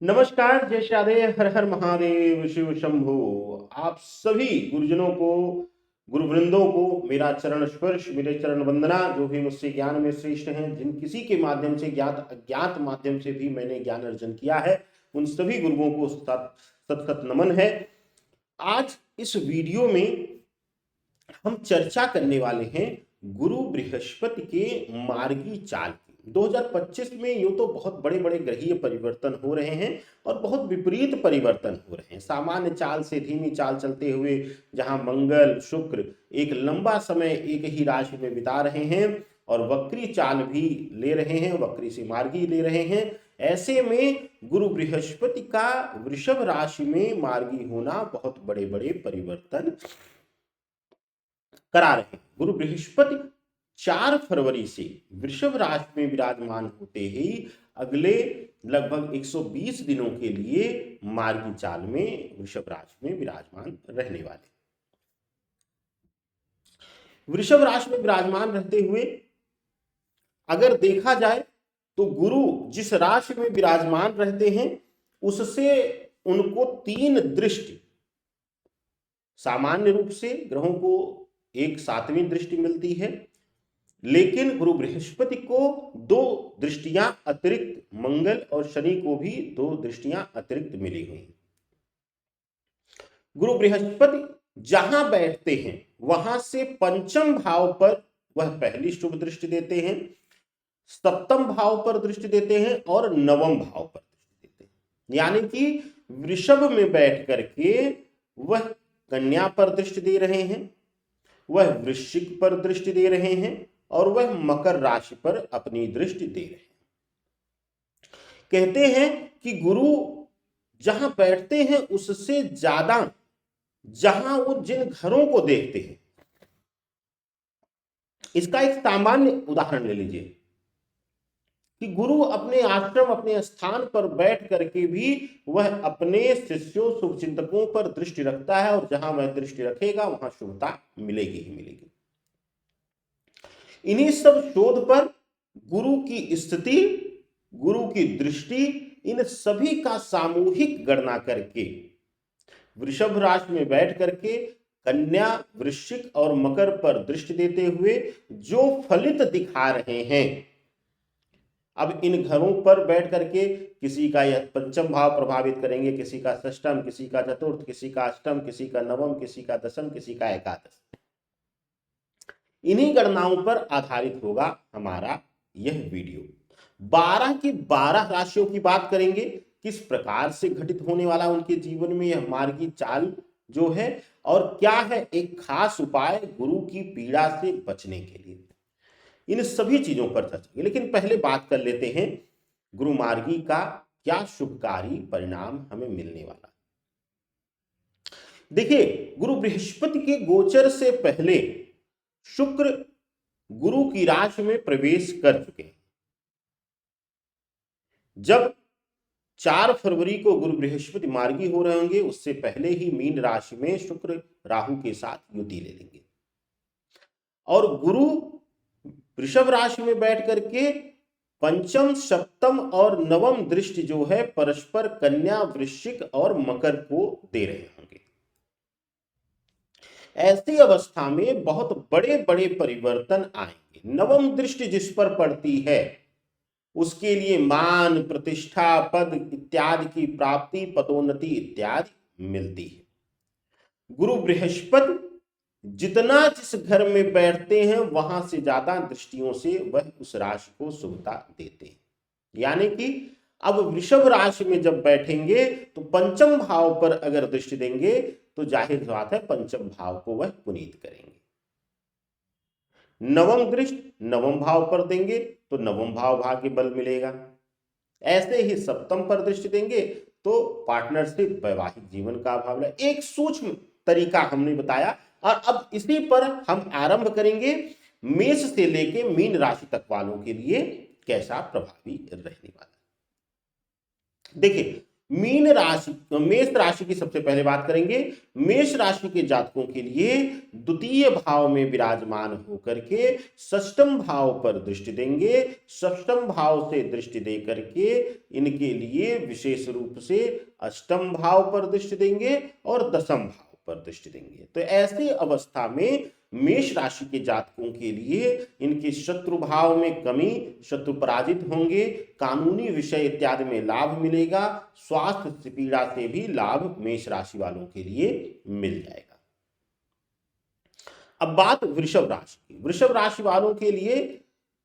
नमस्कार, जय श्री राधे, हर हर महादेव, शिव शंभो। आप सभी गुरुजनों को, गुरुवृंदों को मेरा चरण स्पर्श, मेरे चरण वंदना। जो भी मुझसे ज्ञान में श्रेष्ठ हैं, जिन किसी के माध्यम से, ज्ञात अज्ञात माध्यम से भी मैंने ज्ञान अर्जन किया है, उन सभी गुरुओं को सत सत नमन है। आज इस वीडियो में हम चर्चा करने वाले हैं गुरु बृहस्पति के मार्गी चाल की। 2025 में यूं तो बहुत बड़े बड़े ग्रहीय परिवर्तन हो रहे हैं और बहुत विपरीत परिवर्तन हो रहे हैं। सामान्य चाल से धीमी चाल चलते हुए जहां मंगल शुक्र एक लंबा समय एक ही राशि में बिता रहे हैं और वक्री चाल भी ले रहे हैं, वक्री से मार्गी ले रहे हैं, ऐसे में गुरु बृहस्पति का वृषभ राशि में मार्गी होना बहुत बड़े बड़े परिवर्तन करा रहे हैं। गुरु बृहस्पति 4 फरवरी से वृषभ राशि में विराजमान होते ही अगले लगभग 120 दिनों के लिए मार्गी चाल में वृषभ राशि में विराजमान रहने वाले। वृषभ राशि में विराजमान रहते हुए अगर देखा जाए तो गुरु जिस राशि में विराजमान रहते हैं उससे उनको 3 दृष्टि, सामान्य रूप से ग्रहों को एक 7वीं दृष्टि मिलती है, लेकिन गुरु बृहस्पति को 2 दृष्टियां अतिरिक्त, मंगल और शनि को भी 2 दृष्टियां अतिरिक्त मिली हुई। गुरु बृहस्पति जहां बैठते हैं वहां से पंचम भाव पर वह पहली शुभ दृष्टि देते हैं, सप्तम भाव पर दृष्टि देते हैं और नवम भाव पर दृष्टि देते हैं। यानी कि वृषभ में बैठ करके वह कन्या पर दृष्टि दे रहे हैं, वह वृश्चिक पर दृष्टि दे रहे हैं और वह मकर राशि पर अपनी दृष्टि दे रहे हैं। कहते हैं कि गुरु जहां बैठते हैं उससे ज्यादा जहां वो जिन घरों को देखते हैं, इसका एक सामान्य उदाहरण ले लीजिए कि गुरु अपने आश्रम, अपने स्थान पर बैठ करके भी वह अपने शिष्यों, शुभचिंतकों पर दृष्टि रखता है और जहां वह दृष्टि रखेगा वहां शुभता मिलेगी ही मिलेगी। इन्हीं सब शोध पर गुरु की स्थिति, गुरु की दृष्टि, इन सभी का सामूहिक गणना करके वृषभ राशि में बैठ करके कन्या, वृश्चिक और मकर पर दृष्टि देते हुए जो फलित दिखा रहे हैं, अब इन घरों पर बैठ करके किसी का यह पंचम भाव प्रभावित करेंगे, किसी का षष्टम, किसी का चतुर्थ, किसी का अष्टम, किसी का नवम, किसी का दशम, किसी का एकादश। इन्हीं गणनाओं पर आधारित होगा हमारा यह वीडियो। 12 की 12 राशियों की बात करेंगे, किस प्रकार से घटित होने वाला उनके जीवन में यह मार्गी चाल जो है, और क्या है एक खास उपाय गुरु की पीड़ा से बचने के लिए। इन सभी चीजों पर चर्चा। लेकिन पहले बात कर लेते हैं गुरु मार्गी का क्या शुभकारी परिणाम हमें मिलने वाला। देखिए, गुरु बृहस्पति के गोचर से पहले शुक्र गुरु की राशि में प्रवेश कर चुके हैं। जब 4 फरवरी को गुरु बृहस्पति मार्गी हो रहे होंगे, उससे पहले ही मीन राशि में शुक्र राहु के साथ युति ले लेंगे और गुरु वृषभ राशि में बैठ करके पंचम, सप्तम और नवम दृष्टि जो है परस्पर कन्या, वृश्चिक और मकर को दे रहे होंगे। ऐसी अवस्था में बहुत बड़े बड़े परिवर्तन आएंगे। नवम दृष्टि जिस पर पड़ती है उसके लिए मान, प्रतिष्ठा, पद इत्यादि की प्राप्ति, पदोन्नति इत्यादि मिलती है। गुरु बृहस्पति जितना जिस घर में बैठते हैं वहां से ज्यादा दृष्टियों से वह उस राशि को शुभता देते हैं। यानी कि अब वृषभ राशि में जब बैठेंगे तो पंचम भाव पर अगर दृष्टि देंगे तो जाहिर बात है पंचम भाव को वह पुनीत करेंगे। नवम दृष्टि नवम भाव पर देंगे तो नवम भाव भाग्य बल मिलेगा। ऐसे ही सप्तम पर दृष्टि देंगे तो पार्टनरशिप, वैवाहिक जीवन का भाव मिलेगा। एक सूक्ष्म तरीका हमने बताया और अब इसी पर हम आरंभ करेंगे मेष से लेके मीन राशि तक वालों के लिए कैसा प्रभावी रहने वाला। देखिए, मीन राशि, मेष राशि की सबसे पहले बात करेंगे। मेष राशि के जातकों के लिए द्वितीय भाव में विराजमान होकर के षष्ठम भाव पर दृष्टि देंगे। षष्ठम भाव से दृष्टि दे करके इनके लिए विशेष रूप से अष्टम भाव पर दृष्टि देंगे और दशम भाव पर दृष्टि देंगे। तो ऐसी अवस्था में मेष राशि के जातकों के लिए इनके शत्रु भाव में कमी, शत्रु पराजित होंगे, कानूनी विषय इत्यादि में लाभ मिलेगा, स्वास्थ्य से पीड़ा से भी लाभ मेष राशि वालों के लिए मिल जाएगा। अब बात वृषभ राशि की। वृषभ राशि वालों के लिए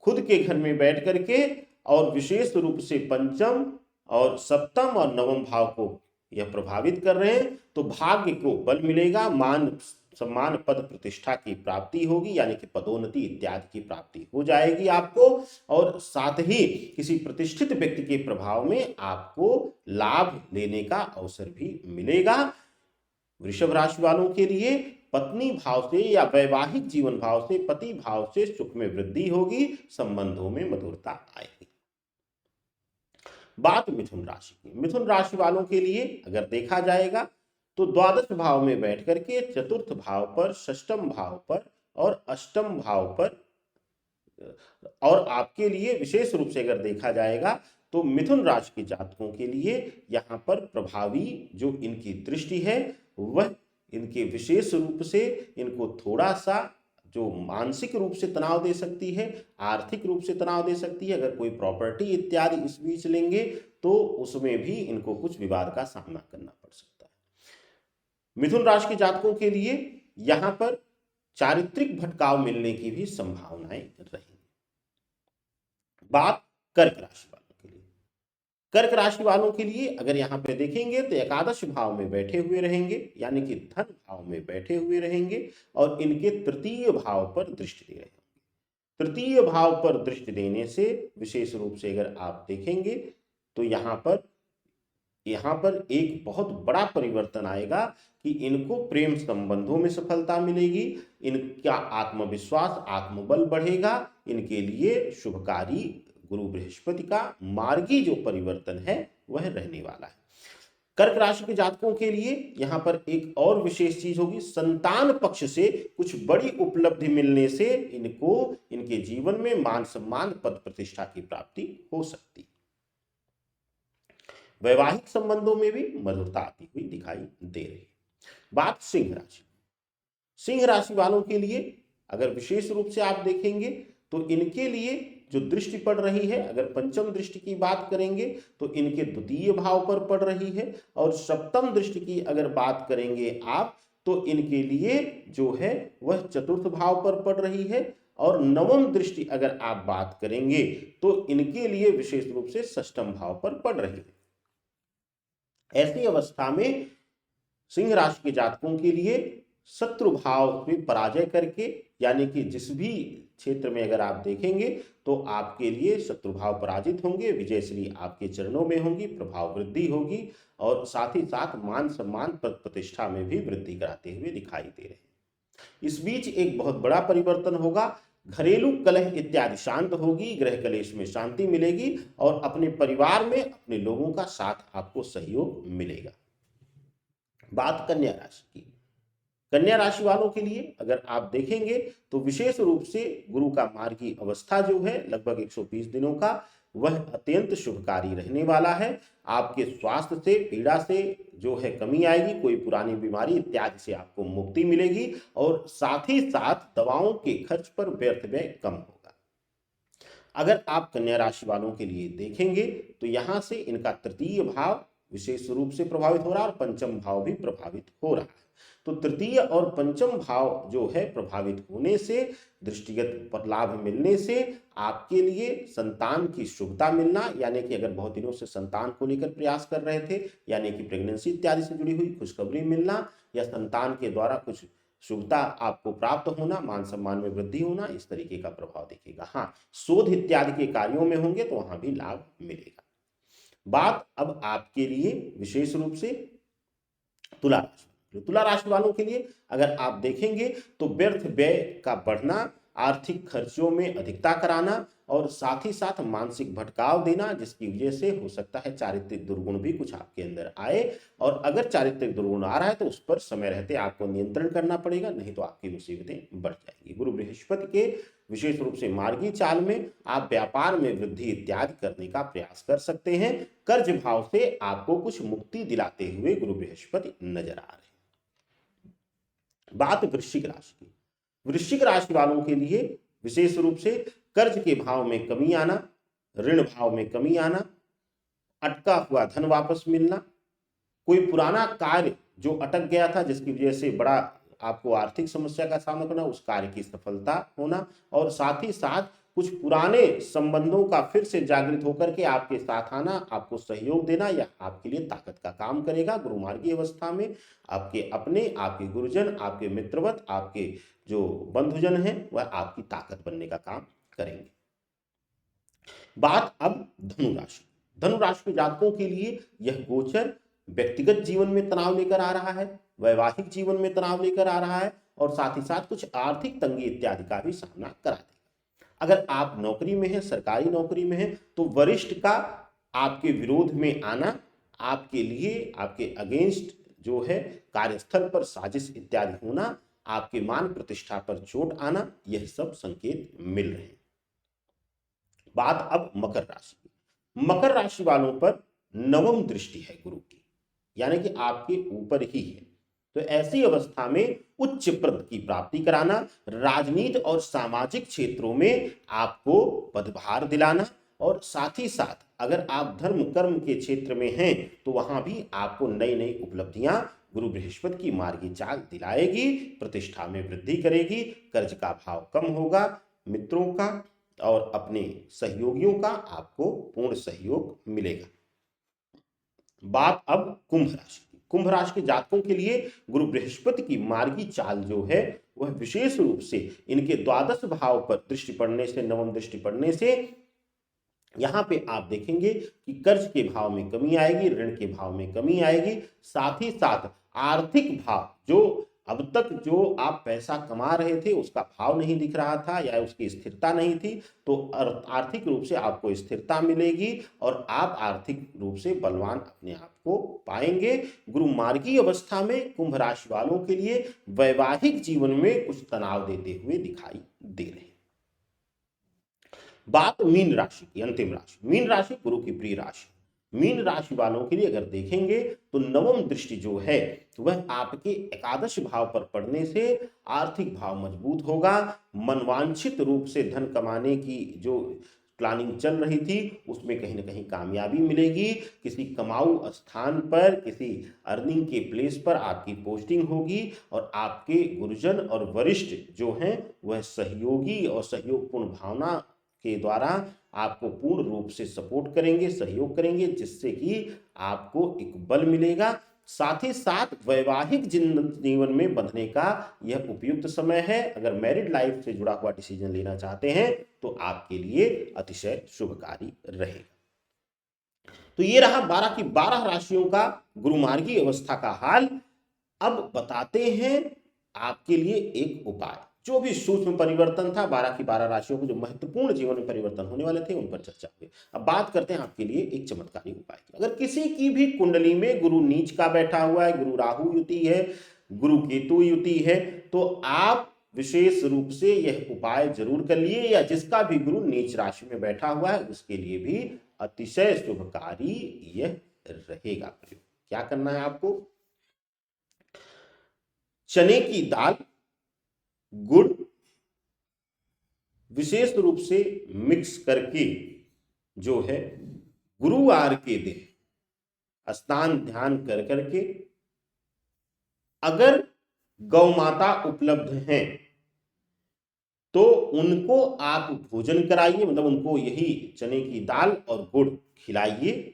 खुद के घर में बैठ करके और विशेष रूप से पंचम और सप्तम और नवम भाव को यह प्रभावित कर रहे हैं, तो भाग्य को बल मिलेगा, मान सम्मान पद प्रतिष्ठा की प्राप्ति होगी, यानी कि पदोन्नति इत्यादि की प्राप्ति हो जाएगी आपको, और साथ ही किसी प्रतिष्ठित व्यक्ति के प्रभाव में आपको लाभ लेने का अवसर भी मिलेगा। वृषभ राशि वालों के लिए पत्नी भाव से या वैवाहिक जीवन भाव से, पति भाव से सुख में वृद्धि होगी, संबंधों में मधुरता आएगी। बात मिथुन राशि की। मिथुन राशि वालों के लिए अगर देखा जाएगा तो द्वादश भाव में बैठ करके चतुर्थ भाव पर, षष्ठम भाव पर और अष्टम भाव पर, और आपके लिए विशेष रूप से अगर देखा जाएगा तो मिथुन राशि के जातकों के लिए यहाँ पर प्रभावी जो इनकी दृष्टि है वह इनके विशेष रूप से इनको थोड़ा सा जो मानसिक रूप से तनाव दे सकती है, आर्थिक रूप से तनाव दे सकती है। अगर कोई प्रॉपर्टी इत्यादि इस बीच लेंगे तो उसमें भी इनको कुछ विवाद का सामना करना पड़ सकता है। मिथुन राशि के जातकों के लिए यहाँ पर चारित्रिक भटकाव मिलने की भी संभावनाएं रहेंगी। बात कर्क राशि वालों के लिए। कर्क राशि वालों के लिए अगर यहाँ पे देखेंगे तो एकादश भाव में बैठे हुए रहेंगे, यानी कि धन भाव में बैठे हुए रहेंगे और इनके तृतीय भाव पर दृष्टि दे रहे हैं। तृतीय भाव पर दृष्टि देने से विशेष रूप से अगर आप देखेंगे तो यहाँ पर एक बहुत बड़ा परिवर्तन आएगा कि इनको प्रेम संबंधों में सफलता मिलेगी, इनका आत्मविश्वास, आत्मबल बढ़ेगा, इनके लिए शुभकारी गुरु बृहस्पति का मार्गी जो परिवर्तन है वह रहने वाला है। कर्क राशि के जातकों के लिए यहाँ पर एक और विशेष चीज होगी, संतान पक्ष से कुछ बड़ी उपलब्धि मिलने से इनको इनके जीवन में मान सम्मान पद प्रतिष्ठा की प्राप्ति हो सकती है। वैवाहिक संबंधों में भी मधुरता आती हुई दिखाई दे रही है। बात सिंह राशि। सिंह राशि वालों के लिए अगर विशेष रूप से आप देखेंगे तो इनके लिए जो दृष्टि पड़ रही है, अगर पंचम दृष्टि की बात करेंगे तो इनके द्वितीय भाव पर पड़ रही है, और सप्तम दृष्टि की अगर बात करेंगे आप तो इनके लिए जो है वह चतुर्थ भाव पर पड़ रही है, और नवम दृष्टि अगर आप बात करेंगे तो इनके लिए विशेष रूप से षष्ठम भाव पर पड़ रही है। ऐसी अवस्था में सिंह राशि के जातकों के लिए शत्रु भाव में पराजय करके, यानी कि जिस भी क्षेत्र में अगर आप देखेंगे तो आपके लिए शत्रु भाव पराजित होंगे, विजयश्री आपके चरणों में होंगी, प्रभाव वृद्धि होगी, और साथ ही साथ मान सम्मान पद प्रतिष्ठा में भी वृद्धि कराते हुए दिखाई दे रहे हैं। इस बीच एक बहुत बड़ा परिवर्तन होगा, घरेलू कलह इत्यादि शांत होगी, गृह कलेश में शांति मिलेगी, और अपने परिवार में अपने लोगों का साथ आपको सहयोग मिलेगा। बात कन्या राशि की। कन्या राशि वालों के लिए अगर आप देखेंगे तो विशेष रूप से गुरु का मार्गी अवस्था जो है लगभग 120 दिनों का, वह अत्यंत शुभकारी रहने वाला है। आपके स्वास्थ्य से, पीड़ा से जो है कमी आएगी, कोई पुरानी बीमारी इत्यादि से आपको मुक्ति मिलेगी, और साथ ही साथ दवाओं के खर्च पर व्यर्थ व्यय कम होगा। अगर आप कन्या राशि वालों के लिए देखेंगे तो यहाँ से इनका तृतीय भाव विशेष रूप से प्रभावित हो रहा है और पंचम भाव भी प्रभावित हो रहा है। तो तृतीय और पंचम भाव जो है प्रभावित होने से, दृष्टिगत लाभ मिलने से आपके लिए संतान की शुभता मिलना, यानी कि अगर बहुत दिनों से संतान को लेकर प्रयास कर रहे थे, यानी कि प्रेगनेंसी इत्यादि से जुड़ी हुई खुशखबरी मिलना, या संतान के द्वारा कुछ शुभता आपको प्राप्त होना, मान सम्मान में वृद्धि होना, इस तरीके का प्रभाव दिखेगा। हाँ, शोध इत्यादि के कार्यों में होंगे तो वहां भी लाभ मिलेगा। बात अब आपके लिए विशेष रूप से तुला राशि। तुला राशि वालों के लिए अगर आप देखेंगे तो व्यर्थ व्यय का बढ़ना, आर्थिक खर्चों में अधिकता कराना और साथ ही साथ मानसिक भटकाव देना, जिसकी वजह से हो सकता है चारित्रिक दुर्गुण भी कुछ आपके अंदर आए। और अगर चारित्रिक दुर्गुण आ रहा है तो उस पर समय रहते आपको नियंत्रण करना पड़ेगा, नहीं तो आपकी मुसीबतें बढ़ जाएंगी। गुरु बृहस्पति के विशेष रूप से मार्गी चाल में आप व्यापार में वृद्धि इत्यादि करने का प्रयास कर सकते हैं। कर्ज भाव से आपको कुछ मुक्ति दिलाते हुए गुरु बृहस्पति नजर आ रहे हैं। बात वृश्चिक राशि की। वृश्चिक राशि वालों के लिए विशेष रूप से कर्ज के भाव में कमी आना, ऋण भाव में कमी आना, अटका हुआ धन वापस मिलना, कोई पुराना कार्य जो अटक गया था जिसकी वजह से बड़ा आपको आर्थिक समस्या का सामना करना, उस कार्य की सफलता होना, और साथ ही साथ कुछ पुराने संबंधों का फिर से जागृत होकर के आपके साथ आना, आपको सहयोग देना, या आपके लिए ताकत का काम करेगा। गुरुमार्गी अवस्था में आपके अपने, आपके गुरुजन, आपके मित्रवत, आपके जो बंधुजन हैं वह आपकी ताकत बनने का काम करेंगे। बात अब धनुराशि। धनुराशि के जातकों के लिए यह गोचर व्यक्तिगत जीवन में तनाव लेकर आ रहा है, वैवाहिक जीवन में तनाव लेकर आ रहा है, और साथ ही साथ कुछ आर्थिक तंगी इत्यादि का भी सामना करा देगा। अगर आप नौकरी में हैं, सरकारी नौकरी में हैं, तो वरिष्ठ का आपके विरोध में आना, आपके लिए आपके अगेंस्ट जो है कार्यस्थल पर साजिश इत्यादि होना, आपके मान प्रतिष्ठा पर चोट आना, यह सब संकेत मिल रहे हैं। बात अब मकर राशि की। मकर राशि वालों पर नवम दृष्टि है गुरु की, यानी कि आपके ऊपर ही है। तो ऐसी अवस्था में उच्च पद की प्राप्ति कराना, राजनीति और सामाजिक क्षेत्रों में आपको पदभार दिलाना, और साथ ही साथ अगर आप धर्म कर्म के क्षेत्र में हैं तो वहां भी आपको नई नई उपलब्धियां गुरु बृहस्पति की मार्गी चाल दिलाएगी, प्रतिष्ठा में वृद्धि करेगी, कर्ज का भाव कम होगा, मित्रों का और अपने सहयोगियों का आपको पूर्ण सहयोग मिलेगा। बात अब कुंभ राशि की। कुंभ राशि के जातकों के लिए गुरु बृहस्पति की मार्गी चाल जो है वह विशेष रूप से इनके द्वादश भाव पर दृष्टि पड़ने से, नवम दृष्टि पड़ने से यहां पे आप देखेंगे कि कर्ज के भाव में कमी आएगी, ऋण के भाव में कमी आएगी, साथ ही साथ आर्थिक भाव जो अब तक जो आप पैसा कमा रहे थे उसका भाव नहीं दिख रहा था या उसकी स्थिरता नहीं थी, तो आर्थिक रूप से आपको स्थिरता मिलेगी और आप आर्थिक रूप से बलवान अपने आप को पाएंगे। गुरु मार्गी अवस्था में कुंभ राशि वालों के लिए वैवाहिक जीवन में कुछ तनाव देते हुए दिखाई दे रहे हैं। बात मीन राशि की, अंतिम राशि। मीन राशि गुरु की प्रिय राशि। मीन राशि वालों के लिए अगर देखेंगे तो नवम दृष्टि जो है वह आपके एकादश भाव पर पड़ने से आर्थिक भाव मजबूत होगा। मनवांछित रूप से धन कमाने की जो प्लानिंग चल रही थी उसमें कहीं ना कहीं कामयाबी मिलेगी। किसी कमाऊ स्थान पर, किसी अर्निंग के प्लेस पर आपकी पोस्टिंग होगी और आपके गुरुजन और वरिष्ठ जो हैं वह सहयोगी और सहयोगपूर्ण भावना के द्वारा आपको पूर्ण रूप से सपोर्ट करेंगे, सहयोग करेंगे, जिससे कि आपको एक बल मिलेगा। साथ ही साथ वैवाहिक जीवन में बंधने का यह उपयुक्त समय है। अगर मैरिड लाइफ से जुड़ा हुआ डिसीजन लेना चाहते हैं तो आपके लिए अतिशय शुभकारी रहेगा। तो ये रहा 12 की 12 राशियों का गुरुमार्गी अवस्था का हाल। अब बताते हैं आपके लिए एक उपाय। जो भी सूक्ष्म परिवर्तन था 12 की 12 राशियों को, जो महत्वपूर्ण जीवन में परिवर्तन होने वाले थे, उन पर चर्चा हुई। अब बात करते हैं आपके लिए एक चमत्कारी उपाय की। अगर किसी की भी कुंडली में गुरु नीच का बैठा हुआ है, गुरु राहु युति है, गुरु केतु युति है, तो आप विशेष रूप से यह उपाय जरूर कर लिए, या जिसका भी गुरु नीच राशि में बैठा हुआ है उसके लिए भी अतिशय शुभकारी यह रहेगा प्रयोग। क्या करना है आपको? चने की दाल, गुड़ विशेष रूप से मिक्स करके जो है गुरुवार के दिन स्नान ध्यान कर करके, अगर गौ माता उपलब्ध हैं तो उनको आप भोजन कराइए, मतलब उनको यही चने की दाल और गुड़ खिलाइए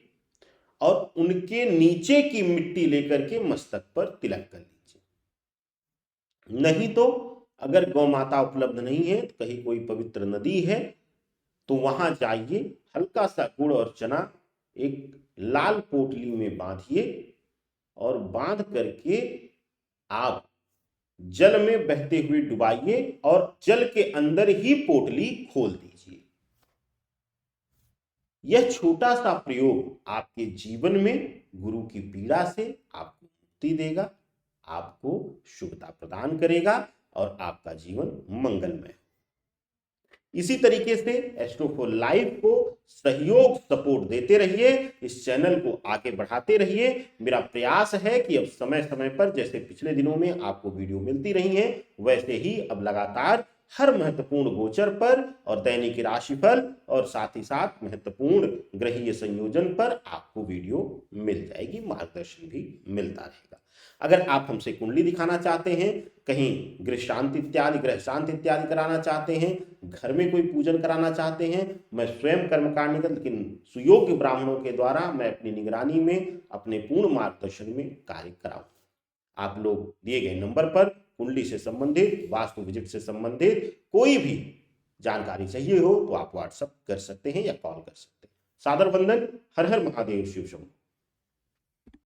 और उनके नीचे की मिट्टी लेकर के मस्तक पर तिलक कर लीजिए। नहीं तो अगर गौ माता उपलब्ध नहीं है तो कहीं कोई पवित्र नदी है तो वहां जाइए, हल्का सा गुड़ और चना एक लाल पोटली में बांधिए और बांध करके आप जल में बहते हुए डुबाइए और जल के अंदर ही पोटली खोल दीजिए। यह छोटा सा प्रयोग आपके जीवन में गुरु की पीड़ा से आपको मुक्ति देगा, आपको शुभता प्रदान करेगा और आपका जीवन मंगलमय। इसी तरीके से एस्ट्रो4 लाइव को सहयोग सपोर्ट देते रहिए, इस चैनल को आगे बढ़ाते रहिए। मेरा प्रयास है कि अब समय समय पर जैसे पिछले दिनों में आपको वीडियो मिलती रही है, वैसे ही अब लगातार हर महत्वपूर्ण गोचर पर और दैनिक राशिफल और साथ ही साथ महत्वपूर्ण ग्रहीय संयोजन पर आपको वीडियो मिल जाएगी, मार्गदर्शन भी मिलता रहेगा। अगर आप हमसे कुंडली दिखाना चाहते हैं, कहीं गृह शांति इत्यादि कराना चाहते हैं, घर में कोई पूजन कराना चाहते हैं, मैं स्वयं कर्मकांडित लेकिन सुयोग्य ब्राह्मणों के द्वारा मैं अपनी निगरानी में अपने पूर्ण मार्गदर्शन में कार्य कराऊंगा। आप लोग दिए गए नंबर पर कुंडली से संबंधित, वास्तु विजिट से संबंधित कोई भी जानकारी चाहिए हो तो आप व्हाट्सएप कर सकते हैं या कॉल कर सकते हैं। सादर वंदन। हर हर महादेव। शिव शंभू।